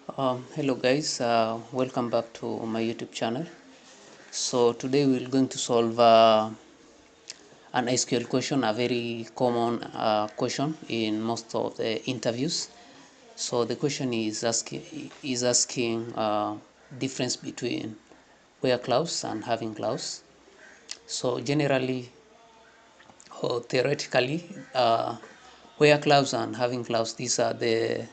Hello guys, welcome back to my YouTube channel. So today we're going to solve an SQL question, a very common question in most of the interviews. So the question is asking difference between where clause and having clause. So generally or theoretically, where clause and having clause, these are the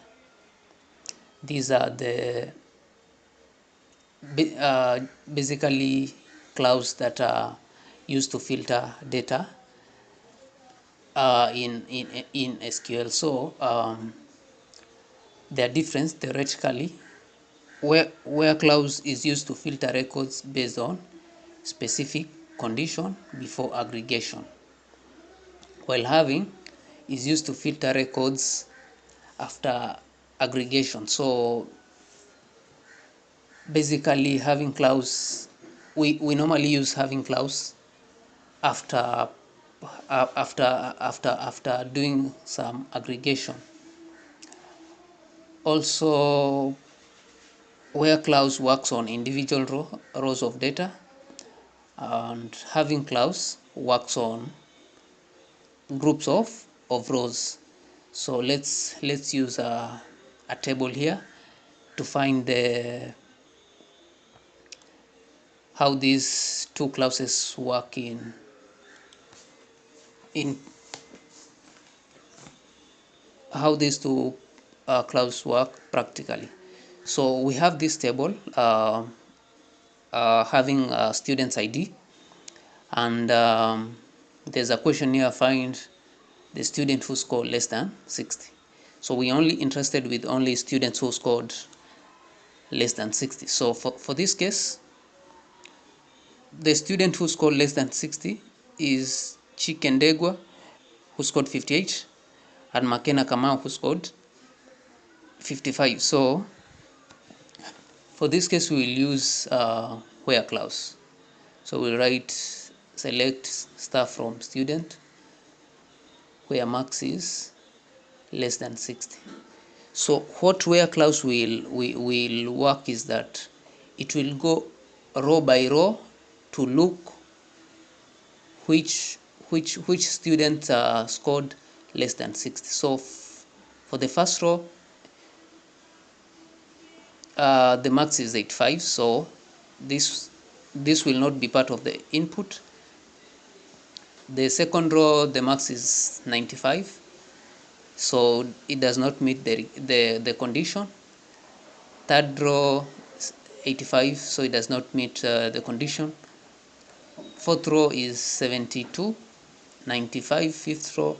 basically clouds that are used to filter data in SQL. So their difference theoretically, where clause is used to filter records based on specific condition before aggregation, while having is used to filter records after aggregation. So basically having clause, we normally use having clause after after doing some aggregation. Also, where clause works on individual rows of data, and having clause works on groups of rows. So let's use a table here to find how these two clauses work in how these two clauses work practically. So we have this table having a student's ID, and there's a question here: find the student who scored less than 60. So we're only interested with only students who scored less than 60. So for this case, the student who scored less than 60 is Chikendegwa, who scored 58, and Makena Kamau, who scored 55. So for this case, we will use where clause. So we write select star from student where max is less than 60. So what where clause will work is that it will go row by row to look which student scored less than 60. So for the first row, the max is 85, so this will not be part of the input. The second row, the max is 95, so it does not meet the condition. Third row is 85, so it does not meet the condition. Fourth row is 72, 95, fifth row.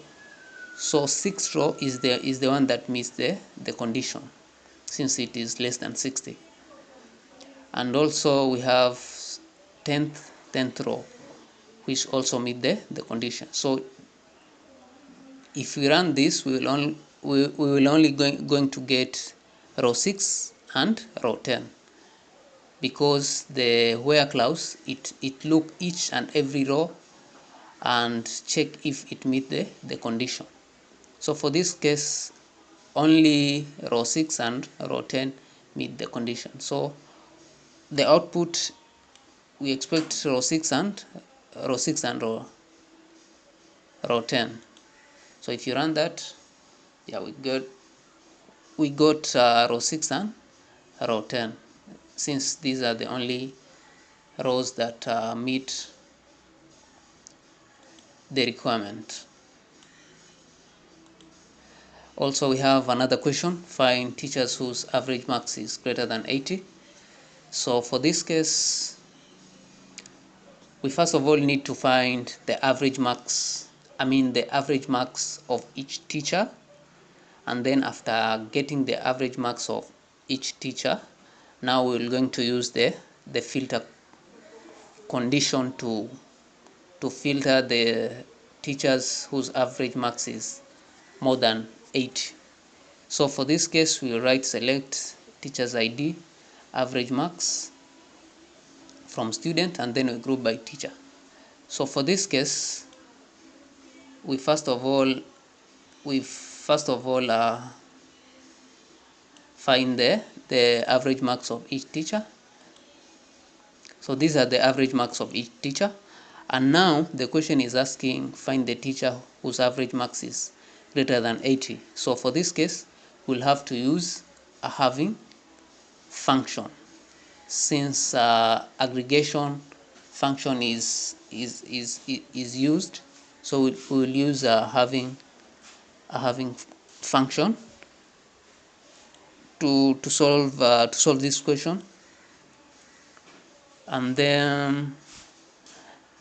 So sixth row is the one that meets the condition, since it is less than 60. And also we have 10th row, which also meet the condition. So if we run this, we will only going to get row 6 and row 10, because the where clause it look each and every row and check if it meet the condition. So for this case, only row 6 and row 10 meet the condition. So the output, we expect row 6 and row 10. So if you run that, yeah, we got row 6 and row 10, since these are the only rows that meet the requirement. Also, we have another question: find teachers whose average marks is greater than 80. So for this case, we first of all need to find the average marks, the average marks of each teacher. And then after getting the average marks of each teacher, now we're going to use the filter condition to filter the teachers whose average marks is more than 80. So for this case, we will write select teacher's ID average marks from student, and then we group by teacher. So for this case, we first of all find the the average marks of each teacher. So these are the average marks of each teacher. And now the question is asking find the teacher whose average marks is greater than 80. So for this case, we'll have to use a halving function, since aggregation function is used. So we'll use a halving function to solve this question. And then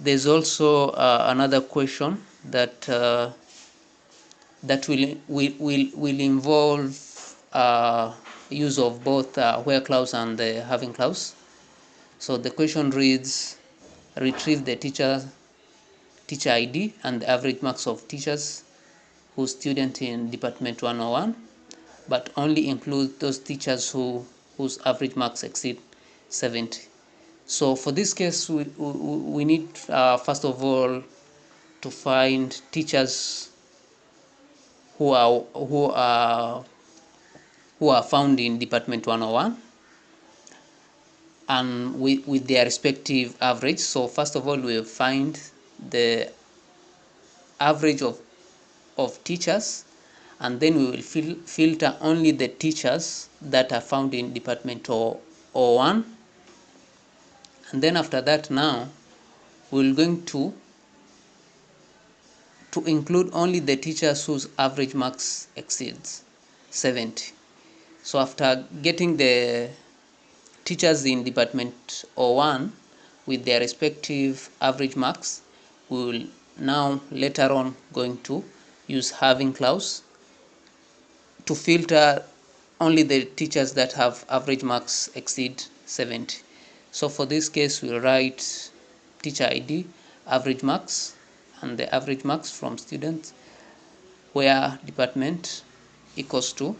there's also another question that will involve use of both where clause and the having clause. So the question reads, retrieve the teacher ID and the average marks of teachers whose student in department 101, but only include those teachers whose average marks exceed 70. So for this case, we need first of all to find teachers who are found in department 101 and with their respective average. So first of all, we will find the average of teachers, and then we will filter only the teachers that are found in department 01. And then after that, now we're going to include only the teachers whose average marks exceeds 70. So after getting the teachers in department 01 with their respective average marks, we will now later on going to use having clause to filter only the teachers that have average marks exceed 70. So for this case, we'll write teacher ID average marks and the average marks from students where department equals to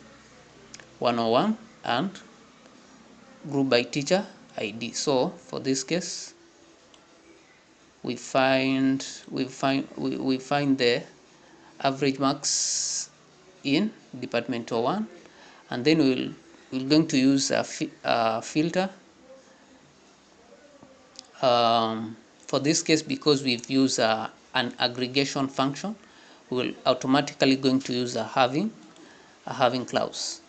101 and group by teacher ID. So for this case, we find the average marks in department 01, and then we're going to use a filter for this case. Because we've used an aggregation function, we will automatically going to use a having clause.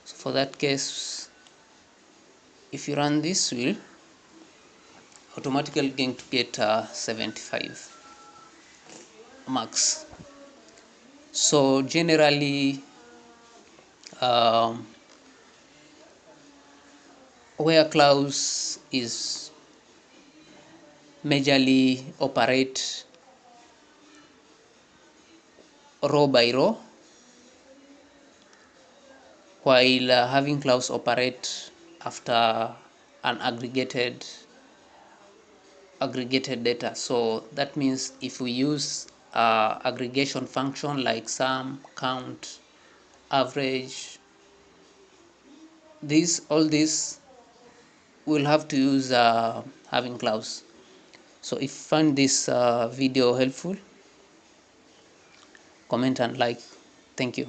So for that case, if you run this, we'll automatically going to get 75 marks. So generally, where clause is majorly operate row by row, while having clause operate after an aggregated data. So that means if we use aggregation function like sum, count, average, all these we'll have to use having clause. So if you find this video helpful, comment and like. Thank you.